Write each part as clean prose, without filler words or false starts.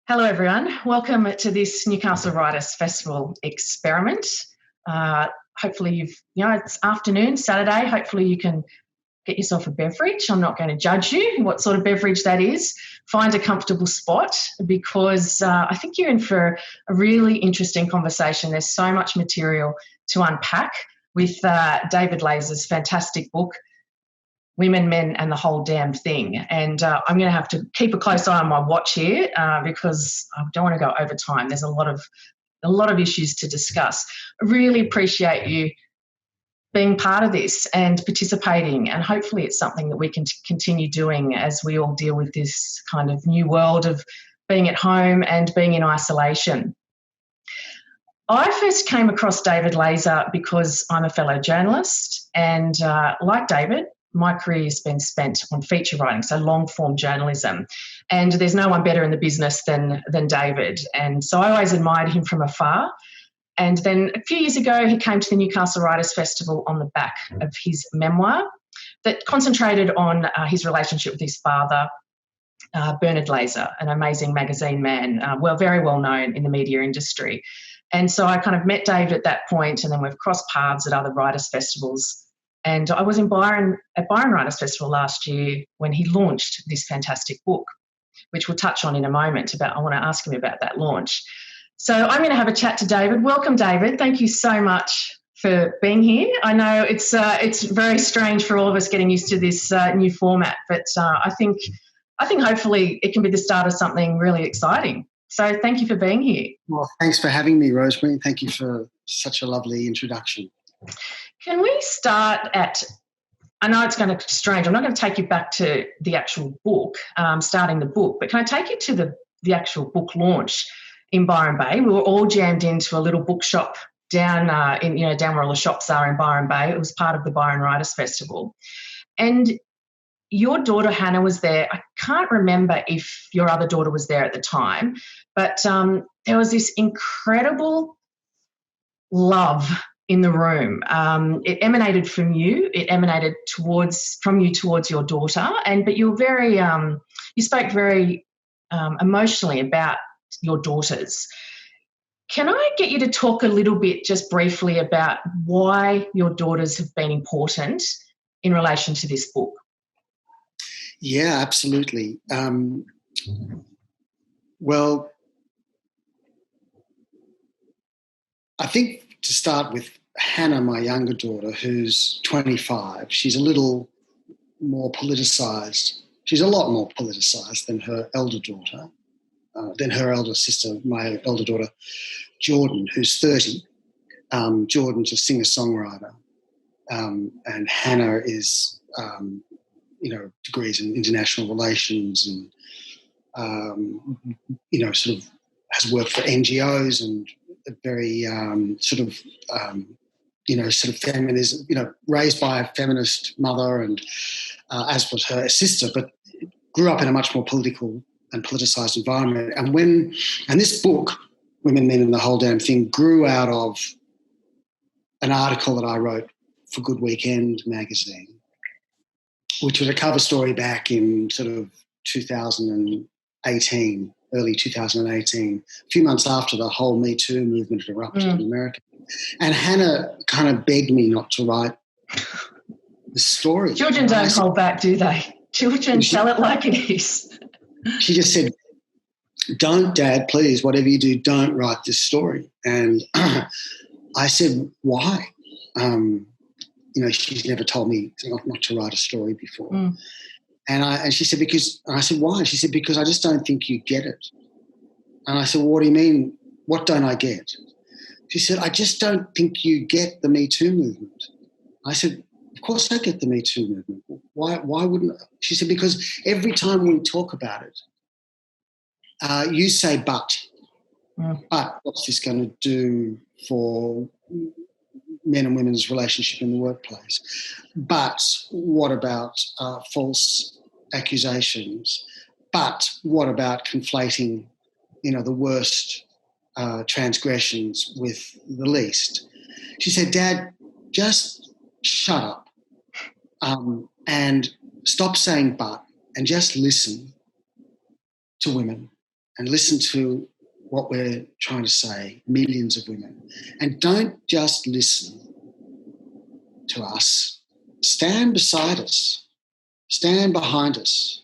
Hello, everyone. Welcome to this Newcastle Writers Festival experiment. Hopefully, it's afternoon, Saturday. Hopefully, you can get yourself a beverage. I'm not going to judge you what sort of beverage that is. Find a comfortable spot because I think you're in for a really interesting conversation. There's so much material to unpack with David Laser's fantastic book, Women, Men and the Whole Damn Thing. And I'm going to have to keep a close eye on my watch here because I don't want to go over time. There's a lot of issues to discuss. I really appreciate you being part of this and participating, and hopefully it's something that we can continue doing as we all deal with this kind of new world of being at home and being in isolation. I first came across David Laser because I'm a fellow journalist and like David, my career has been spent on feature writing, so long-form journalism. And there's no one better in the business than David. And so I always admired him from afar. And then a few years ago, he came to the Newcastle Writers Festival on the back of his memoir that concentrated on his relationship with his father, Bernard Laser, an amazing magazine man, very well known in the media industry. And so I kind of met David at that point, and then we've crossed paths at other writers' festivals. And I was at Byron Writers Festival last year when he launched this fantastic book, which we'll touch on in a moment. I want to ask him about that launch. So I'm going to have a chat to David. Welcome, David. Thank you so much for being here. I know it's very strange for all of us getting used to this new format, but I think hopefully it can be the start of something really exciting. So thank you for being here. Well, thanks for having me, Rosemarie. Thank you for such a lovely introduction. Can we start at, I know it's going to be strange, I'm not going to take you back to the actual book, starting the book, but can I take you to the actual book launch in Byron Bay? We were all jammed into a little bookshop down where all the shops are in Byron Bay. It was part of the Byron Writers Festival. And your daughter Hannah was there. I can't remember if your other daughter was there at the time, but there was this incredible love in the room. It emanated from you. It emanated from you towards your daughter. But you were very, you spoke very emotionally about your daughters. Can I get you to talk a little bit, just briefly, about why your daughters have been important in relation to this book? Yeah, absolutely. Well, I think to start with Hannah, my younger daughter, who's 25, she's a little more politicised. She's a lot more politicised than her elder daughter, than her elder sister, my elder daughter, Jordan, who's 30. Jordan's a singer-songwriter, and Hannah is, degrees in international relations and, sort of has worked for NGOs and a very feminism, raised by a feminist mother, and as was her sister, but grew up in a much more political and politicised environment. And this book, Women, Men and the Whole Damn Thing, grew out of an article that I wrote for Good Weekend magazine, which was a cover story back in sort of 2018, early 2018, a few months after the whole Me Too movement had erupted in America. And Hannah kind of begged me not to write the story. Children don't hold back, do they? Children tell it like it is. She just said, "Don't, Dad, please, whatever you do, don't write this story." And I said, "Why?" She's never told me not to write a story before. And she said, because, and I said, "Why?" And she said, "Because I just don't think you get it." And I said, "Well, what do you mean? What don't I get?" She said, "I just don't think you get the Me Too movement." I said, "Of course I get the Me Too movement. Why wouldn't I?" She said, "Because every time we talk about it, you say, but what's this going to do for men and women's relationship in the workplace? But what about false accusations? But what about conflating, the worst transgressions with the least?" She said, "Dad, just shut up and stop saying but, and just listen to women and listen to what we're trying to say, millions of women. And don't just listen to us. Stand beside us. Stand behind us.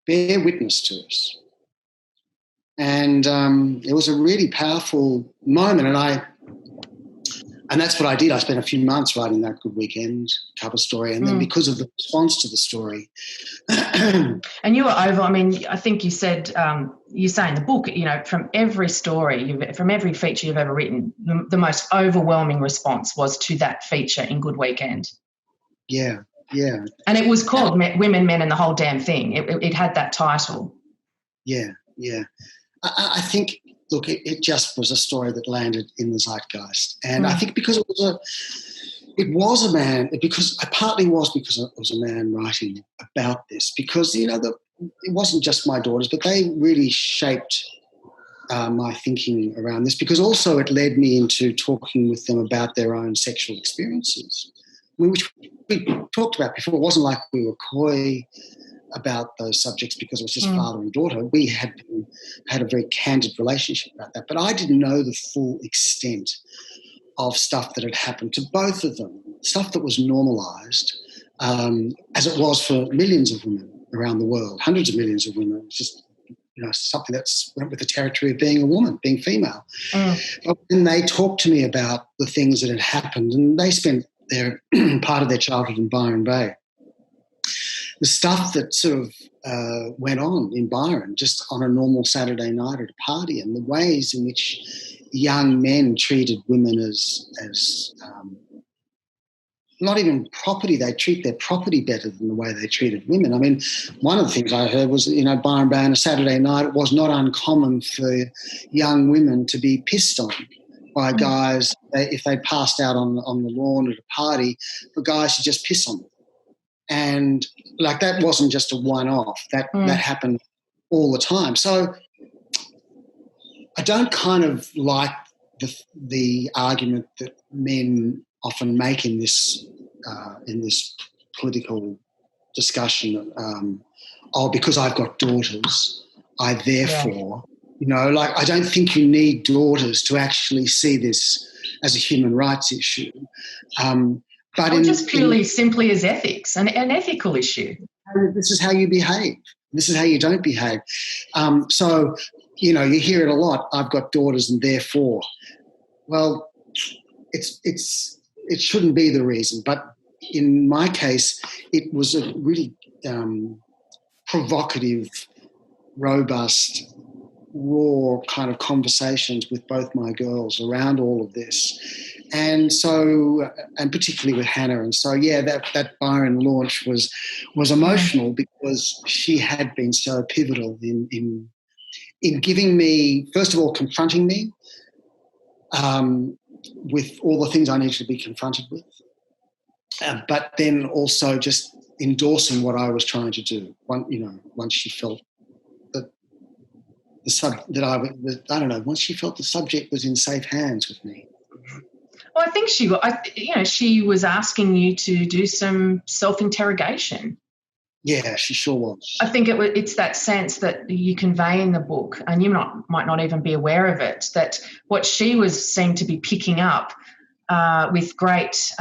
Bear witness to us. And it was a really powerful moment. And that's what I did. I spent a few months writing that Good Weekend cover story. And then because of the response to the story. And you were over, I mean, I think you said, you say in the book, you know, from every story, from every feature you've ever written, the most overwhelming response was to that feature in Good Weekend. Yeah, yeah. And it was called Women, Men and the Whole Damn Thing. It had that title. Yeah. I think, look, it just was a story that landed in the zeitgeist. And I think because it was a man, because it partly was because it was a man writing about this, because, you know, it wasn't just my daughters, but they really shaped my thinking around this, because also it led me into talking with them about their own sexual experiences, which we talked about before. It wasn't like we were coy about those subjects because it was just father and daughter. We had a very candid relationship about that. But I didn't know the full extent of stuff that had happened to both of them, stuff that was normalised, as it was for millions of women around the world, hundreds of millions of women. It's just, you know, something that's went with the territory of being a woman, being female. But when they talked to me about the things that had happened, and they spent their part of their childhood in Byron Bay, the stuff that sort of went on in Byron just on a normal Saturday night at a party, and the ways in which young men treated women as not even property. They treat their property better than the way they treated women. I mean, one of the things I heard was, you know, Byron Bay on a Saturday night, it was not uncommon for young women to be pissed on by guys if they passed out on the lawn at a party, for guys to just piss on them. And like that wasn't just a one-off. That happened all the time. So I don't kind of like the argument that men often make in this political discussion. Because I've got daughters, I therefore, you know, like I don't think you need daughters to actually see this as a human rights issue. But just purely simply as ethics, an ethical issue. This is how you behave. This is how you don't behave. So, you know, you hear it a lot. I've got daughters, and therefore, well, it shouldn't be the reason. But in my case, it was a really provocative, robust, raw kind of conversations with both my girls around all of this. And so, and particularly with Hannah. And so, yeah, that Byron launch was emotional, because she had been so pivotal in giving me, first of all, confronting me with all the things I needed to be confronted with, but then also just endorsing what I was trying to do. Once she felt once she felt the subject was in safe hands with me. Well, I think she was asking you to do some self-interrogation. Yeah, she sure was. I think it's that sense that you convey in the book, and you might not even be aware of it, that what she seemed to be picking up with great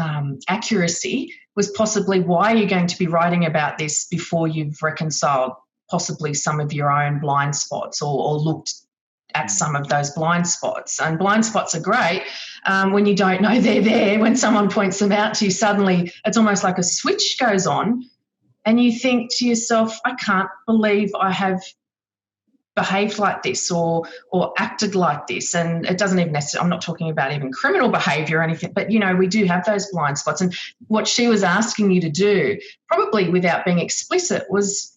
accuracy was possibly, why are you going to be writing about this before you've reconciled possibly some of your own blind spots or looked at some of those blind spots. And blind spots are great when you don't know they're there. When someone points them out to you, suddenly it's almost like a switch goes on and you think to yourself, I can't believe I have behaved like this or acted like this. And it doesn't even necessarily, I'm not talking about even criminal behaviour or anything, but, you know, we do have those blind spots. And what she was asking you to do, probably without being explicit, was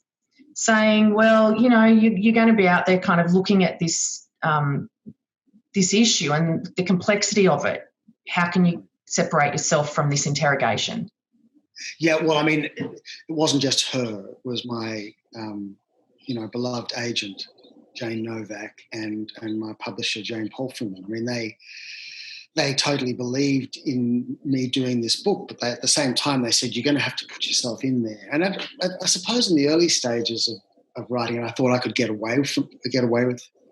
saying, well, you know, you're going to be out there kind of looking at this this issue and the complexity of it. How can you separate yourself from this interrogation? Yeah, well, I mean, it wasn't just her. It was my, beloved agent, Jane Novak, and my publisher, Jane Polfman. I mean, they totally believed in me doing this book, but at the same time, they said, you're going to have to put yourself in there. And I suppose in the early stages writing, and I thought I could get away with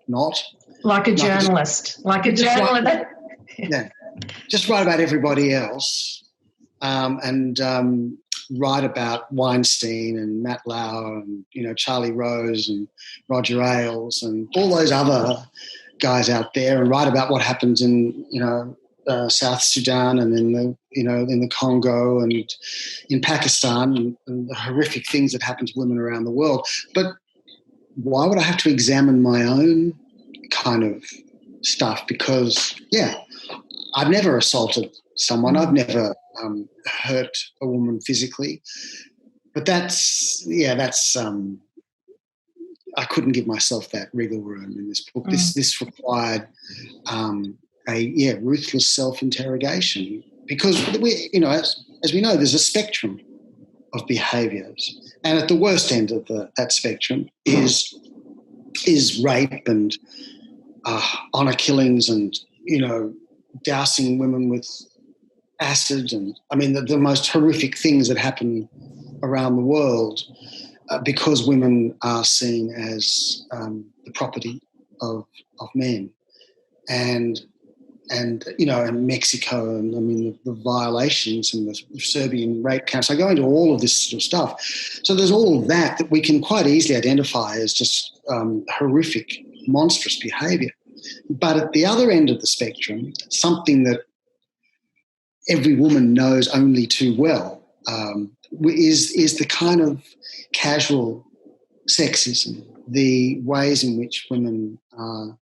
not. Like a journalist. Yeah, just write about everybody else, and write about Weinstein and Matt Lauer and, Charlie Rose and Roger Ailes and all those other guys out there, and write about what happens in, South Sudan and in the Congo and in Pakistan, and the horrific things that happen to women around the world. But why would I have to examine my own kind of stuff? Because, I've never assaulted someone. I've never hurt a woman physically. But that's I couldn't give myself that wriggle room in this book. This required a ruthless self-interrogation, because as we know, there's a spectrum of behaviours, and at the worst end of that spectrum is rape and honour killings and dousing women with acid, and the most horrific things that happen around the world because women are seen as the property of men, and in Mexico, and the violations and the Serbian rape camps. I go into all of this sort of stuff. So there's all of that we can quite easily identify as just horrific, monstrous behaviour. But at the other end of the spectrum, something that every woman knows only too well is the kind of casual sexism, the ways in which women are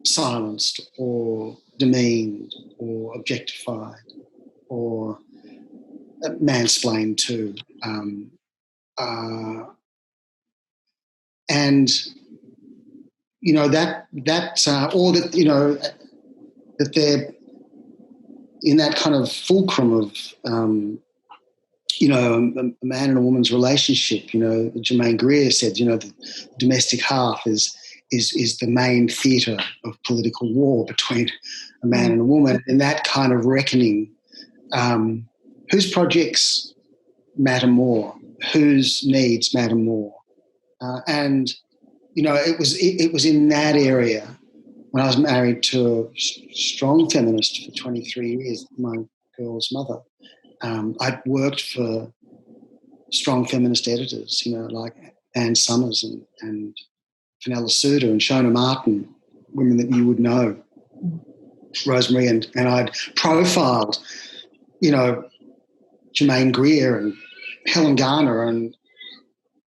silenced or demeaned or objectified or mansplained to. That they're in that kind of fulcrum of, a man and a woman's relationship. Germaine Greer said, the domestic hearth is the main theatre of political war between a man and a woman. And that kind of reckoning, whose projects matter more, whose needs matter more. It was in that area, when I was married to a strong feminist for 23 years, my girl's mother. I'd worked for strong feminist editors, like Anne Summers and Fenella Suter and Shona Martin, women that you would know, Rosemarie, and I'd profiled, Germaine Greer and Helen Garner and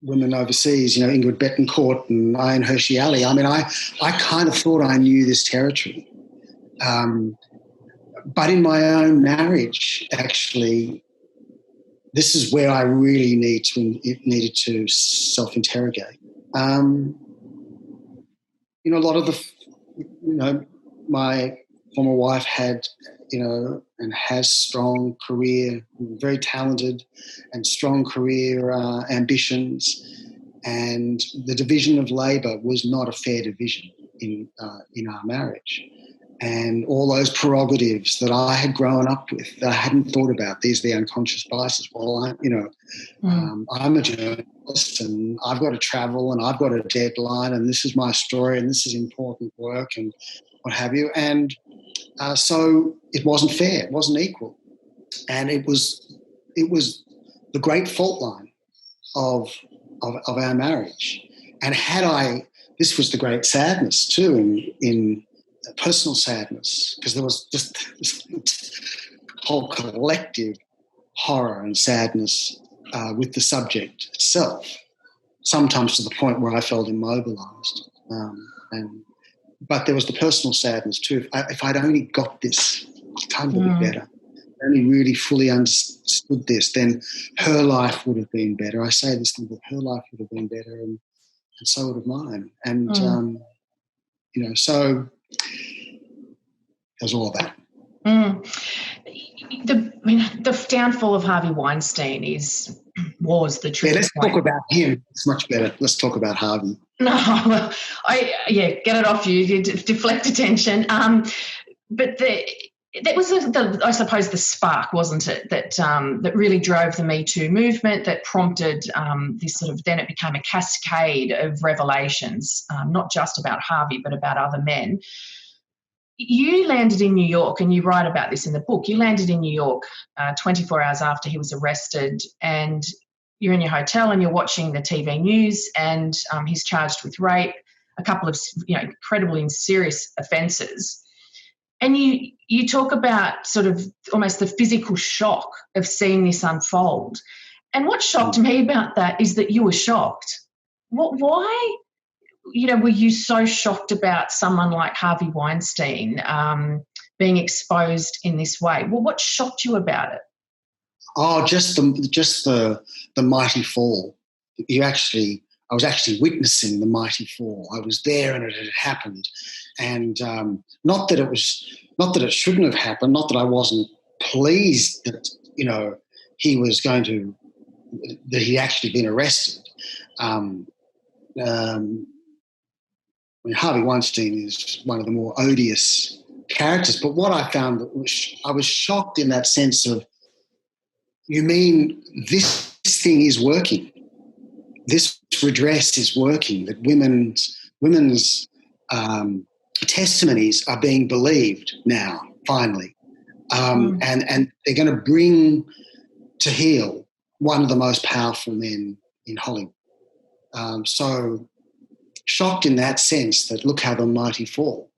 women overseas, Ingrid Betancourt and Ian Hershey Ali. I kind of thought I knew this territory. But in my own marriage, actually, this is where I really needed to self-interrogate. A lot of my former wife had, and has strong career, very talented and strong career ambitions, and the division of labour was not a fair division in our marriage. And all those prerogatives that I had grown up with, that I hadn't thought about, these are the unconscious biases. Well, I'm a journalist and I've got to travel and I've got a deadline and this is my story and this is important work and what have you. And so it wasn't fair, it wasn't equal. And it was the great fault line of our marriage. And this was the great sadness too, in personal sadness, because there was just this whole collective horror and sadness with the subject itself, sometimes to the point where I felt immobilised. But there was the personal sadness too. If I'd only got this a tiny bit better, only really fully understood this, then her life would have been better. I say this thing, that her life would have been better, and so would have mine. And so there's all of that. The downfall of Harvey Weinstein was the truth. Yeah, let's talk about him. It's much better. Let's talk about Harvey. No, get it off you. You deflect attention. But that was, I suppose, the spark, wasn't it, that really drove the Me Too movement, that prompted this sort of, then it became a cascade of revelations, not just about Harvey, but about other men. You landed in New York, and you write about this in the book. You landed in New York 24 hours after he was arrested, and you're in your hotel and you're watching the TV news, and he's charged with rape, a couple of incredibly serious offences. And you talk about sort of almost the physical shock of seeing this unfold. And what shocked me about that is that you were shocked. Why, were you so shocked about someone like Harvey Weinstein being exposed in this way? Well, what shocked you about it? Oh, just the mighty fall. I was actually witnessing the mighty fall. I was there, and it had happened. And not that it shouldn't have happened, not that I wasn't pleased that, that he'd actually been arrested. Harvey Weinstein is one of the more odious characters, but what I found, I was shocked in that sense of, you mean this thing is working? This redress is working, that women's testimonies are being believed now, finally. And they're going to bring to heel one of the most powerful men in Hollywood. So shocked in that sense, that look how the mighty fall.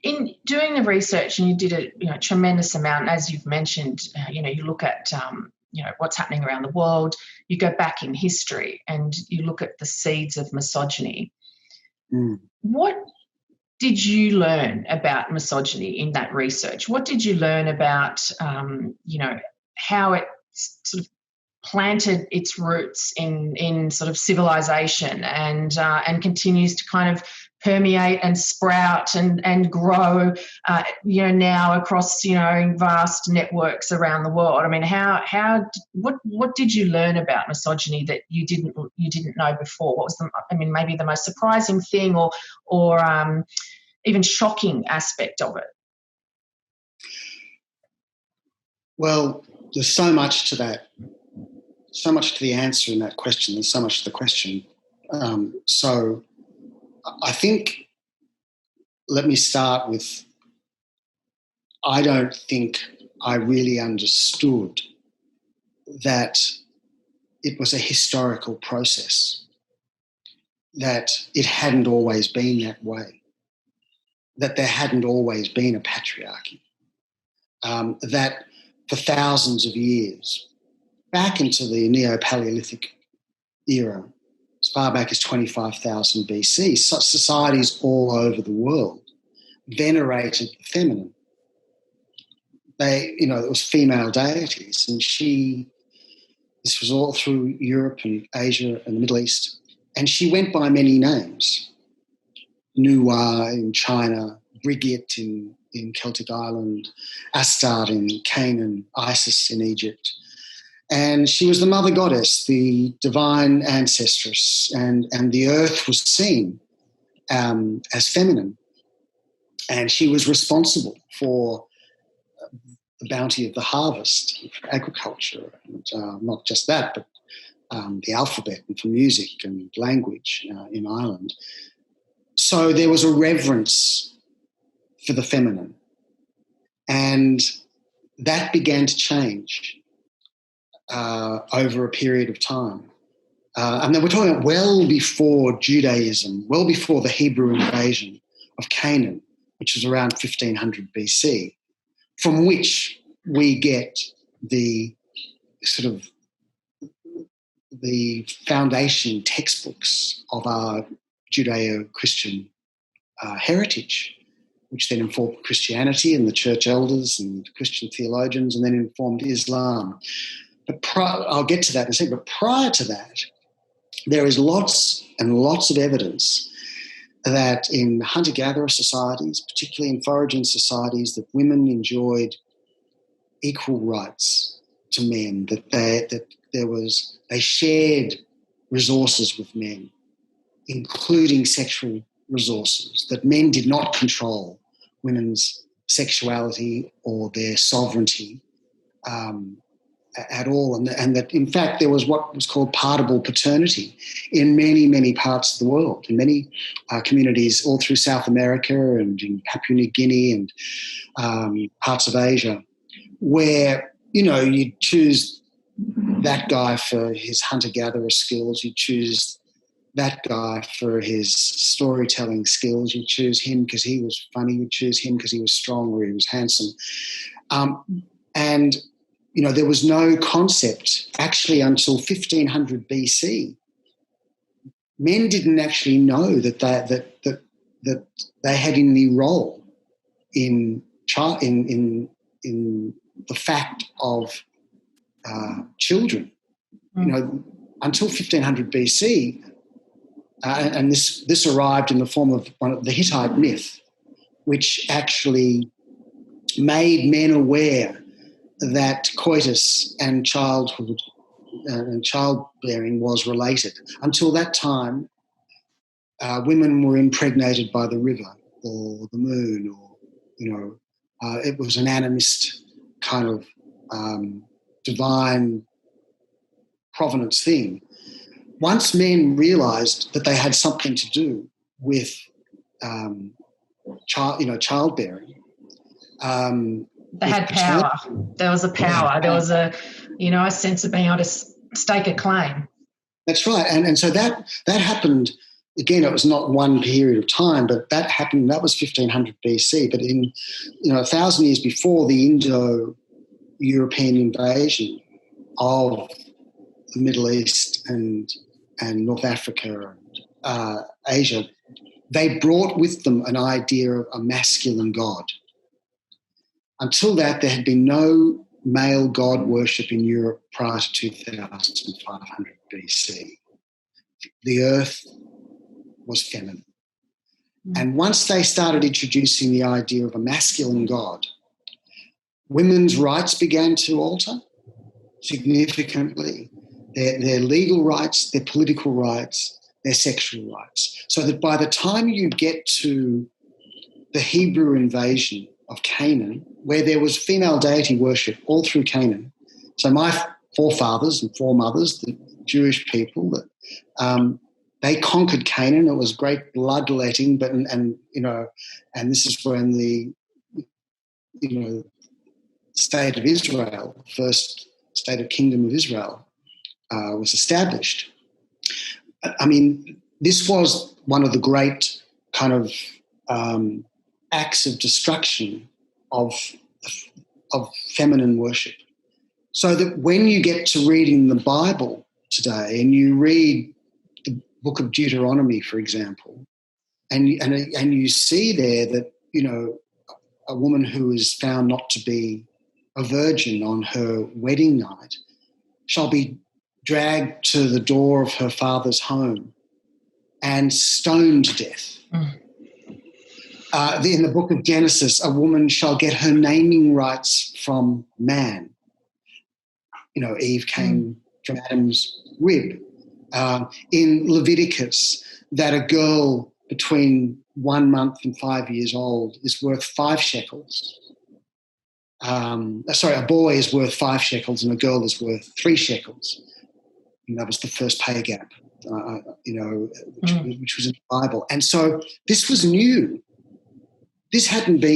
In doing the research, and you did a tremendous amount, as you've mentioned, you look at what's happening around the world, you go back in history and you look at the seeds of misogyny. What did you learn about misogyny in that research? What did you learn about, how it sort of planted its roots in sort of civilization and continues to kind of permeate and sprout and grow, now across, vast networks around the world? I mean, what did you learn about misogyny that you didn't know before? What was maybe the most surprising thing or even shocking aspect of it? Well, there's so much to that, so much to the answer in that question. There's so much to the question. So I think, let me start with, I don't think I really understood that it was a historical process, that it hadn't always been that way, that there hadn't always been a patriarchy, that for thousands of years, back into the Neo-Paleolithic era, as far back as 25,000 BC, such societies all over the world venerated the feminine. It was female deities, and this was all through Europe and Asia and the Middle East, and she went by many names. Nuwa in China, Brigit in Celtic Ireland, Astarte in Canaan, Isis in Egypt. And she was the mother goddess, the divine ancestress, and the earth was seen as feminine. And she was responsible for the bounty of the harvest, for agriculture, and not just that, but the alphabet and for music and language in Ireland. So there was a reverence for the feminine. And that began to change over a period of time. And then we're talking about well before Judaism, well before the Hebrew invasion of Canaan, which was around 1500 BC, from which we get the sort of the foundation textbooks of our Judeo-Christian heritage, which then informed Christianity and the church elders and Christian theologians, and then informed Islam. But I'll get to that in a second. But prior to that, there is lots and lots of evidence that in hunter-gatherer societies, particularly in foraging societies, that women enjoyed equal rights to men, that they shared resources with men, including sexual resources, that men did not control women's sexuality or their sovereignty at all, and that in fact there was what was called partible paternity in many, many parts of the world, in many communities all through South America and in Papua New Guinea and parts of Asia, where, you know, you choose that guy for his hunter-gatherer skills, you choose that guy for his storytelling skills, you choose him because he was funny, you choose him because he was strong or he was handsome. And, you know, there was no concept actually until 1500 BC. Men didn't actually know that they had any role in the fact of children. You know, until 1500 BC, and this arrived in the form of the Hittite myth, which actually made men aware that coitus and childhood and childbearing was related. Until that time, women were impregnated by the river or the moon, or, you know, it was an animist kind of divine provenance thing. Once men realised that they had something to do with childbearing, they had power. There was a power. There was a sense of being able to stake a claim. That's right, and so that happened. Again, it was not one period of time, but that happened. That was 1500 BC. But in 1,000 years before the Indo-European invasion of the Middle East and North Africa and Asia, they brought with them an idea of a masculine god. Until that, there had been no male god worship in Europe prior to 2500 BC. The earth was feminine. And once they started introducing the idea of a masculine god, women's rights began to alter significantly. Their legal rights, their political rights, their sexual rights. So that by the time you get to the Hebrew invasion of Canaan, where there was female deity worship all through Canaan, so my forefathers and foremothers, the Jewish people, they conquered Canaan. It was great bloodletting, and this is when the state of Israel, first state of Kingdom of Israel, was established. I mean, this was one of the great kind of acts of destruction of feminine worship. So that when you get to reading the Bible today and you read the book of Deuteronomy, for example, and you see there that, you know, a woman who is found not to be a virgin on her wedding night shall be dragged to the door of her father's home and stoned to death. In the book of Genesis, a woman shall get her naming rights from man. You know, Eve came from Adam's rib. In Leviticus, that a girl between 1 month and 5 years old is worth 5 shekels. A boy is worth 5 shekels and a girl is worth 3 shekels. And that was the first pay gap, which was in the Bible. And so this was new. This hadn't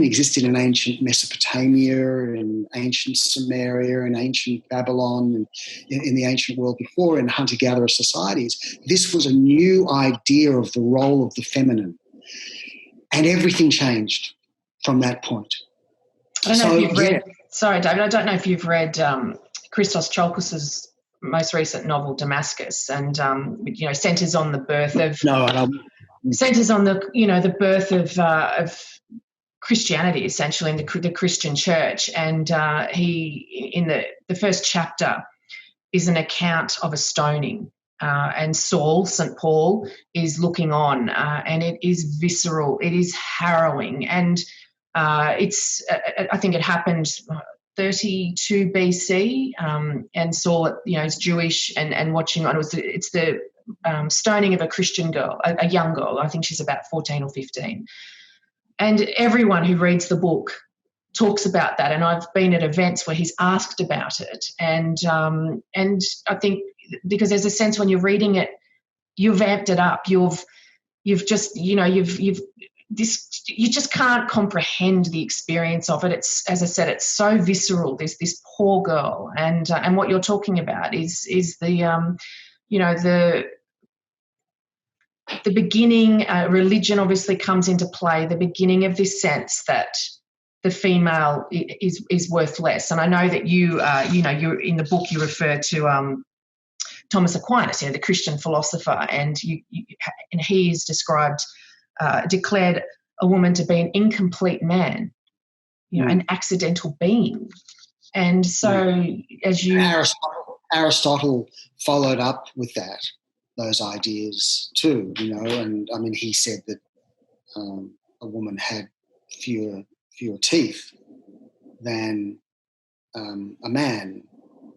existed in ancient Mesopotamia and ancient Sumeria and ancient Babylon and in the ancient world before, in hunter-gatherer societies. This was a new idea of the role of the feminine. And everything changed from that point. I don't know if you've read, sorry, David, I don't know if you've read Christos Tsiolkos's most recent novel, Damascus, and, centres on the birth of... No, I don't. Centres on the birth of Christianity, essentially, in the Christian church. And he, in the first chapter, is an account of a stoning. And Saul, St. Paul, is looking on, and it is visceral. It is harrowing. And I think it happened 32 BC, and Saul, is Jewish and watching on. It's the stoning of a Christian girl, a young girl. I think she's about 14 or 15. And everyone who reads the book talks about that, and I've been at events where he's asked about it, and I think because there's a sense when you're reading it, you've amped it up, you've just, you just can't comprehend the experience of it. It's, as I said, it's so visceral. There's this poor girl, and what you're talking about is the the beginning. Religion obviously comes into play. The beginning of this sense that the female is worth less. And I know that you're in the book, you refer to Thomas Aquinas, the Christian philosopher, and he is declared a woman to be an incomplete man, an accidental being. And so, as Aristotle followed up with those ideas too, and I mean, he said that a woman had fewer teeth than a man,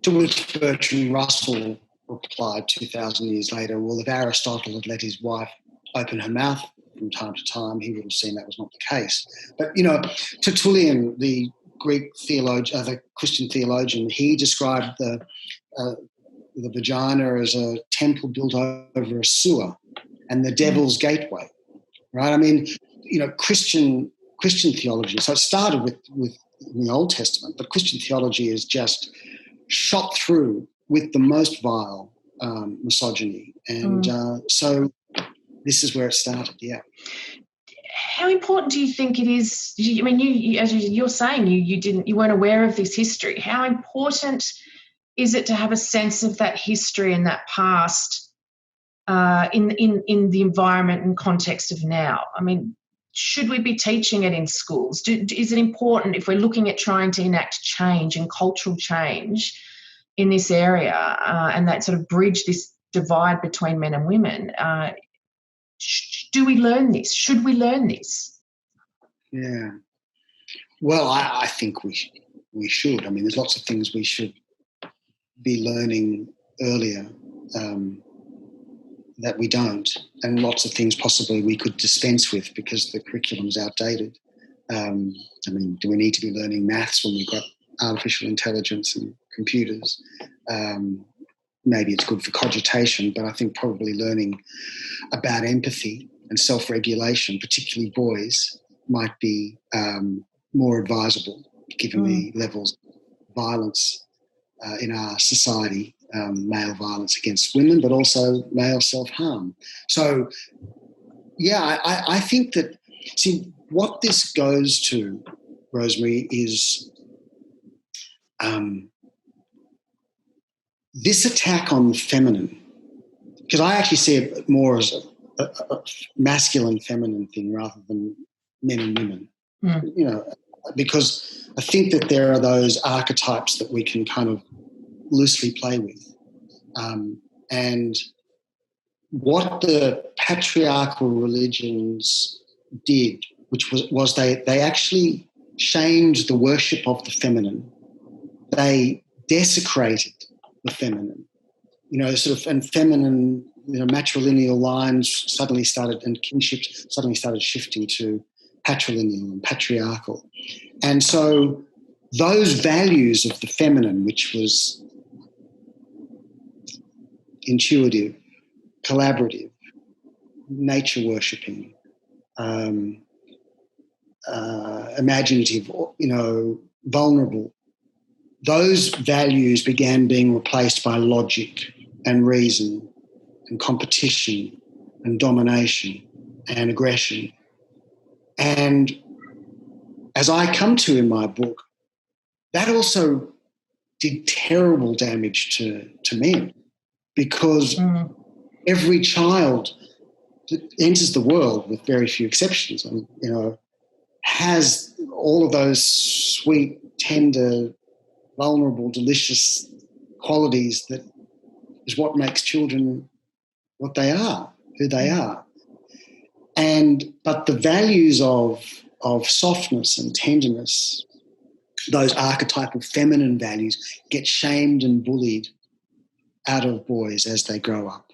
to which Bertrand Russell replied 2,000 years later, well, if Aristotle had let his wife open her mouth from time to time, he would have seen that was not the case. But, Tertullian, the Greek theologian, the Christian theologian, he described the vagina as a temple built over a sewer and the devil's gateway, right? I mean, Christian theology. So it started with the Old Testament, but Christian theology is just shot through with the most vile misogyny. And so this is where it started, yeah. How important do you think it is? I mean, as you're saying, you weren't aware of this history. How important is it to have a sense of that history and that past in the environment and context of now? I mean, should we be teaching it in schools? Is it important if we're looking at trying to enact change and cultural change in this area and that sort of bridge this divide between men and women? Do we learn this? Should we learn this? Yeah. Well, I think we should. I mean, there's lots of things we should be learning earlier that we don't, and lots of things possibly we could dispense with because the curriculum is outdated. I mean, do we need to be learning maths when we've got artificial intelligence and computers? Maybe it's good for cogitation, but I think probably learning about empathy and self-regulation, particularly boys, might be more advisable given the levels of violence in our society, male violence against women, but also male self-harm. So, yeah, I think that, see, what this goes to, Rosemarie, is this attack on the feminine, because I actually see it more as a masculine, feminine thing rather than men and women, because I think that there are those archetypes that we can kind of loosely play with. And what the patriarchal religions did, which was they actually shamed the worship of the feminine. They desecrated the feminine, and feminine, matrilineal lines suddenly started, and kinships suddenly started shifting to patrilineal and patriarchal. And so those values of the feminine, which was intuitive, collaborative, nature worshipping, imaginative, vulnerable, those values began being replaced by logic and reason and competition and domination and aggression. And as I come to in my book, that also did terrible damage to men, because every child that enters the world, with very few exceptions, has all of those sweet, tender, vulnerable, delicious qualities that is what makes children what they are, who they are. But the values of softness and tenderness, those archetypal feminine values, get shamed and bullied out of boys as they grow up.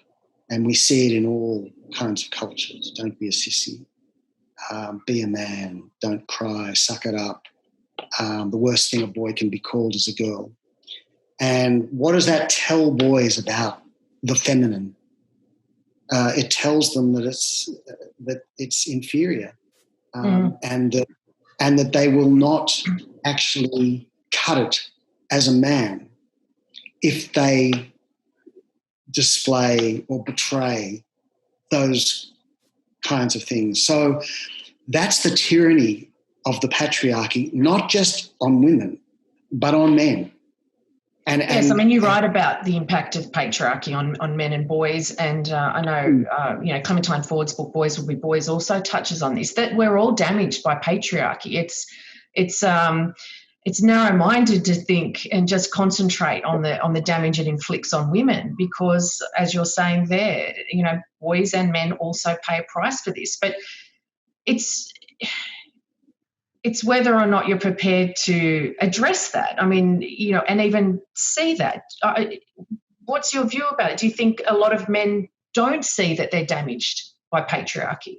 And we see it in all kinds of cultures. Don't be a sissy. be a man, don't cry, suck it up. The worst thing a boy can be called is a girl. And what does that tell boys about the feminine? It tells them that it's inferior, and that they will not actually cut it as a man if they display or betray those kinds of things. So that's the tyranny of the patriarchy, not just on women, but on men. Yes, I mean, you write about the impact of patriarchy on men and boys, and I know, Clementine Ford's book, Boys Will Be Boys, also touches on this, that we're all damaged by patriarchy. It's narrow-minded to think and just concentrate on the damage it inflicts on women, because, as you're saying there, boys and men also pay a price for this. But it's whether or not you're prepared to address that. I mean, and even see that. What's your view about it? Do you think a lot of men don't see that they're damaged by patriarchy?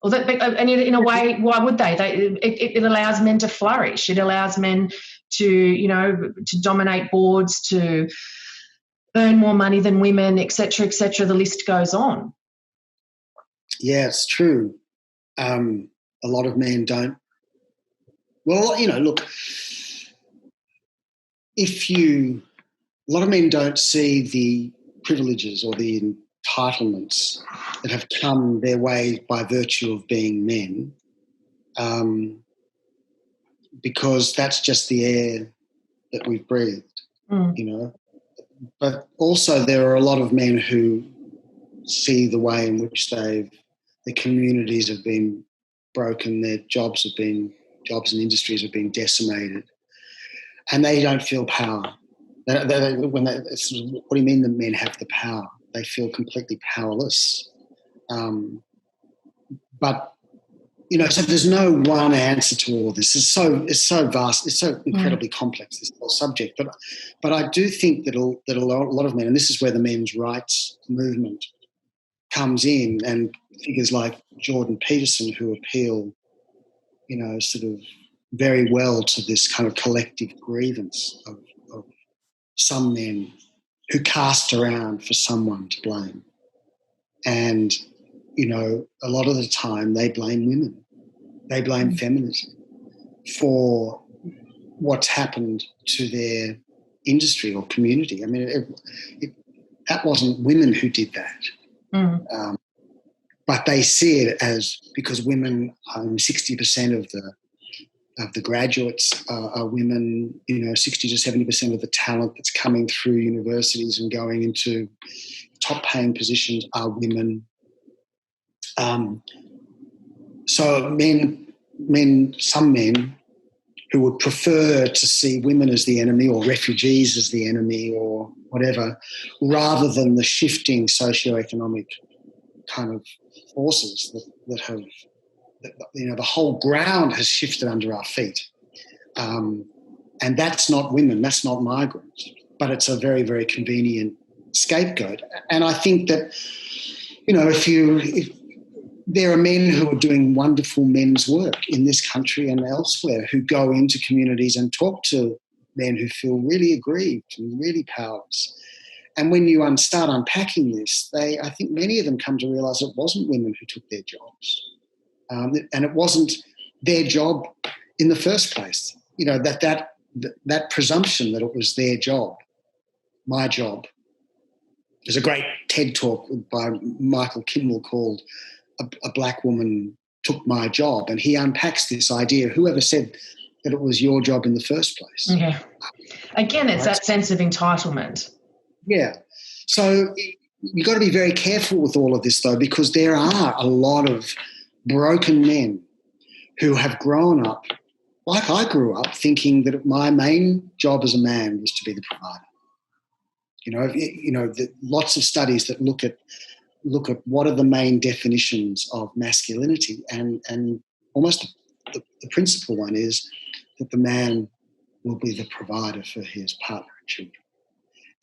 Or and in a way, why would they? It allows men to flourish. It allows men to dominate boards, to earn more money than women, et cetera, et cetera. The list goes on. Yeah, it's true. A lot of men don't. Well, look, a lot of men don't see the privileges or the entitlements that have come their way by virtue of being men, because that's just the air that we've breathed, But also there are a lot of men who see the way in which their communities have been broken, their jobs and industries have been decimated, and they don't feel power. What do you mean that men have the power? They feel completely powerless. But so there's no one answer to all this. It's so vast. It's so incredibly complex, this whole subject. But I do think that a lot of men, and this is where the men's rights movement comes in, and figures like Jordan Peterson, who appeal, sort of very well to this kind of collective grievance of some men who cast around for someone to blame. And, a lot of the time they blame women. They blame feminism for what's happened to their industry or community. I mean, that wasn't women who did that. But they see it as, because women, 60% of the graduates are women, 60 to 70% of the talent that's coming through universities and going into top paying positions are women. So some men who would prefer to see women as the enemy or refugees as the enemy or whatever, rather than the shifting socioeconomic kind of forces that have, the whole ground has shifted under our feet. And that's not women, that's not migrants, but it's a very, very convenient scapegoat. And I think that, if there are men who are doing wonderful men's work in this country and elsewhere, who go into communities and talk to men who feel really aggrieved and really powerless. And when you start unpacking this, I think many of them come to realise it wasn't women who took their jobs. And it wasn't their job in the first place. That presumption that it was their job, my job. There's a great TED talk by Michael Kimmel called A Black Woman Took My Job, and he unpacks this idea, whoever said that it was your job in the first place. Yeah. Again, it's that sense of entitlement. Yeah. So you've got to be very careful with all of this, though, because there are a lot of broken men who have grown up, like I grew up, thinking that my main job as a man was to be the provider. Lots of studies that look at what are the main definitions of masculinity, and almost the principal one is that the man will be the provider for his partner and children.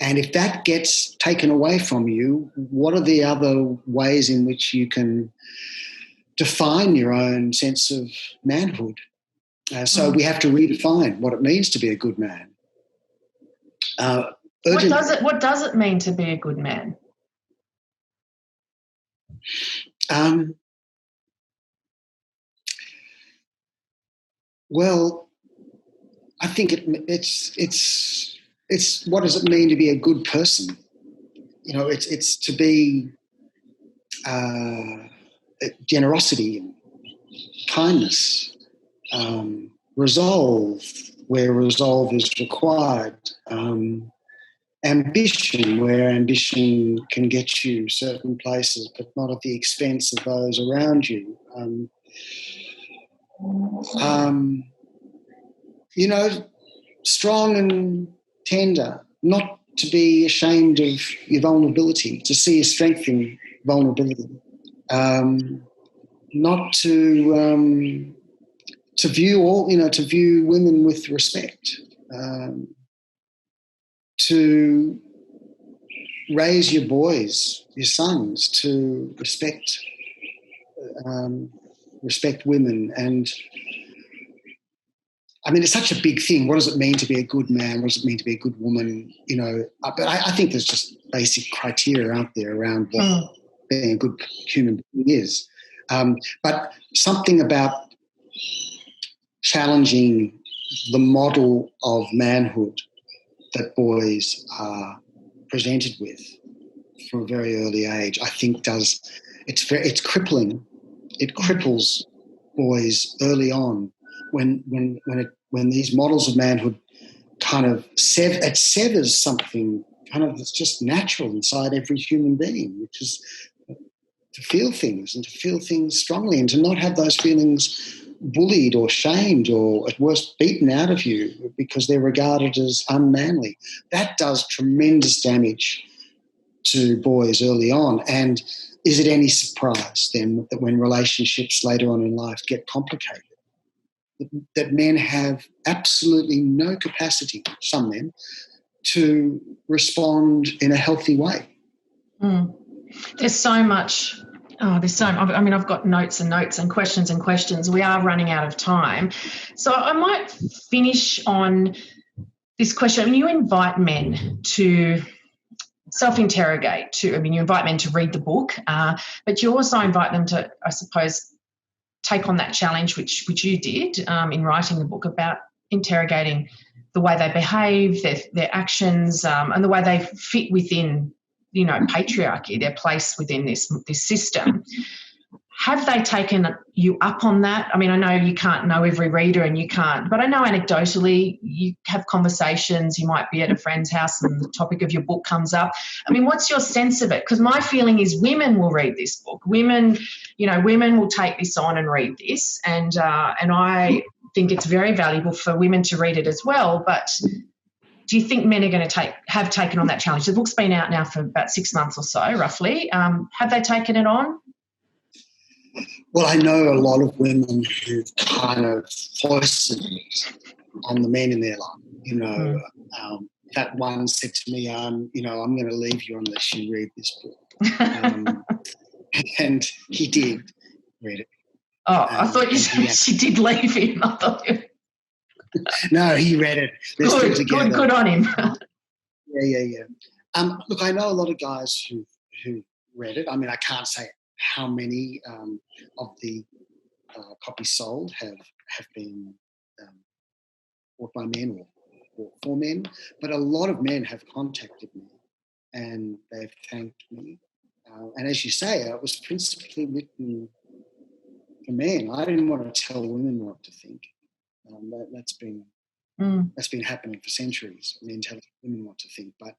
And if that gets taken away from you, what are the other ways in which you can define your own sense of manhood. So we have to redefine what it means to be a good man. What does it mean to be a good man? Well, I think it's what does it mean to be a good person? You know, it's to be generosity and kindness, resolve where resolve is required, ambition where ambition can get you certain places, but not at the expense of those around you. You know, strong and tender, not to be ashamed of your vulnerability, to see your strength in vulnerability, not to view women with respect, to raise your boys, your sons, to respect women. And I mean, it's such a big thing. What does it mean to be a good man? What does it mean to be a good woman? You know, but I think there's just basic criteria out there around what being a good human being is. But something about challenging the model of manhood that boys are presented with from a very early age, I think it's crippling. It cripples boys early on when these models of manhood kind of severs something kind of that's just natural inside every human being, which is to feel things and to feel things strongly and to not have those feelings bullied or shamed or at worst beaten out of you because they're regarded as unmanly. That does tremendous damage to boys early on. And is it any surprise then that when relationships later on in life get complicated, that men have absolutely no capacity, some men, to respond in a healthy way? There's so much. I mean, I've got notes and notes and questions and questions. We are running out of time. So I might finish on this question. I mean, you invite men to self-interrogate. You invite men to read the book, but you also invite them to, I suppose, take on that challenge, which you did in writing the book, about interrogating the way they behave, their actions, and the way they fit within, you know, patriarchy, their place within this system. Have they taken you up on that? I mean, I know you can't know every reader and you can't, but I know anecdotally you have conversations, you might be at a friend's house and the topic of your book comes up. I mean, what's your sense of it? Because my feeling is women will read this book. Women will take this on and read this, and I think it's very valuable for women to read it as well. But do you think men are going to have taken on that challenge? The book's been out now for about 6 months or so, roughly. Have they taken it on? Well, I know a lot of women who've kind of foisted it on the men in their life. You know, that one said to me, I'm going to leave you unless you read this book. And he did read it. Oh, I thought you said she did leave him. I thought you... No, he read it. They're still together. Good on him. Yeah. Look, I know a lot of guys who read it. I mean, I can't say how many of the copies sold have been bought by men or for men, but a lot of men have contacted me and they've thanked me. And as you say, it was principally written for men. I didn't want to tell women what to think. That's been happening for centuries, men telling women what to think. But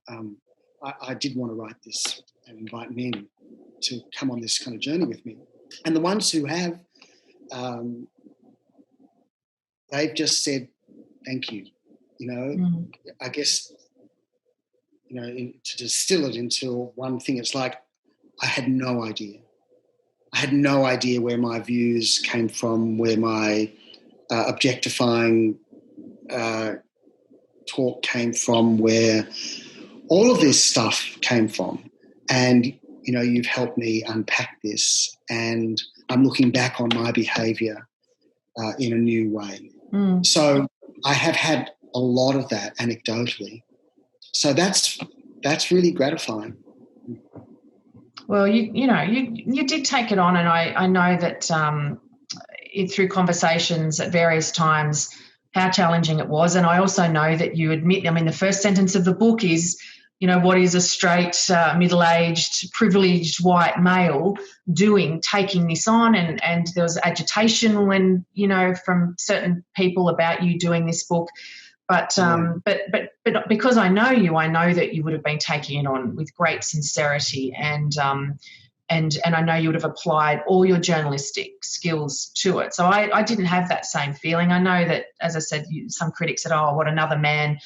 I did want to write this and invite men to come on this kind of journey with me. And the ones who have, they've just said, thank you. You know, I guess, you know, to distill it into one thing, it's like I had no idea. I had no idea where my views came from, where my objectifying talk came from, where all of this stuff came from. And, you know, you've helped me unpack this. And I'm looking back on my behaviour in a new way. So I have had a lot of that anecdotally. So that's really gratifying. Well, you did take it on, and I know that through conversations at various times how challenging it was. And I also know that you admit, I mean, the first sentence of the book is, what is a straight, middle-aged, privileged white male doing, taking this on? And there was agitation when, from certain people about you doing this book. But because I know you, I know that you would have been taking it on with great sincerity, and I know you would have applied all your journalistic skills to it. So I didn't have that same feeling. I know that, as I said, some critics said, "Oh, what, another man,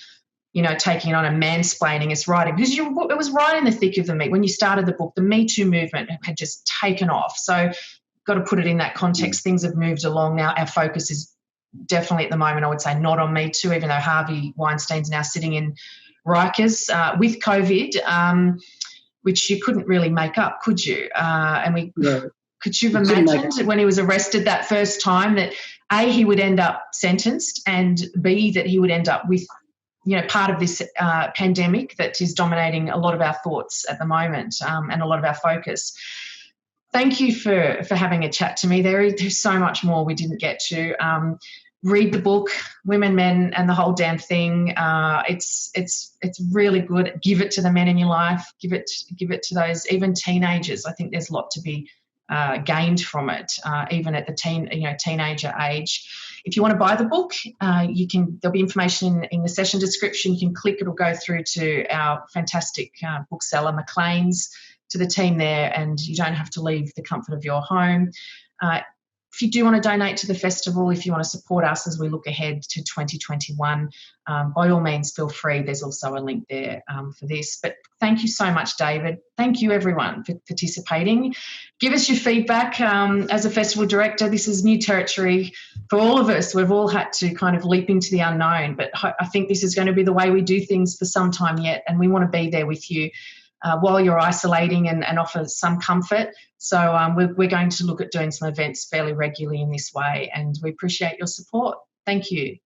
taking it on and mansplaining his writing," because it was right in the thick of the meat. When you started the book, the Me Too movement had just taken off. So got to put it in that context. Things have moved along now. Our focus is definitely at the moment, I would say, not on Me Too, even though Harvey Weinstein's now sitting in Rikers with COVID, which you couldn't really make up, could you? Could you have imagined when he was arrested that first time that A, he would end up sentenced, and B, that he would end up with, part of this pandemic that is dominating a lot of our thoughts at the moment, and a lot of our focus. Thank you for having a chat to me. There's so much more we didn't get to. Read the book, Women, Men, and the Whole Damn Thing. It's really good. Give it to the men in your life. Give it to those, even teenagers. I think there's a lot to be gained from it, even at the teenager age. If you want to buy the book, there'll be information in the session description. You can click, it'll go through to our fantastic bookseller, McLean's, to the team there, and you don't have to leave the comfort of your home. If you do want to donate to the festival, if you want to support us as we look ahead to 2021, by all means, feel free. There's also a link there for this. But thank you so much, David. Thank you, everyone, for participating. Give us your feedback. As a festival director, this is new territory for all of us. We've all had to kind of leap into the unknown, but I think this is going to be the way we do things for some time yet, and we want to be there with you while you're isolating and offer some comfort. So we're going to look at doing some events fairly regularly in this way, and we appreciate your support. Thank you.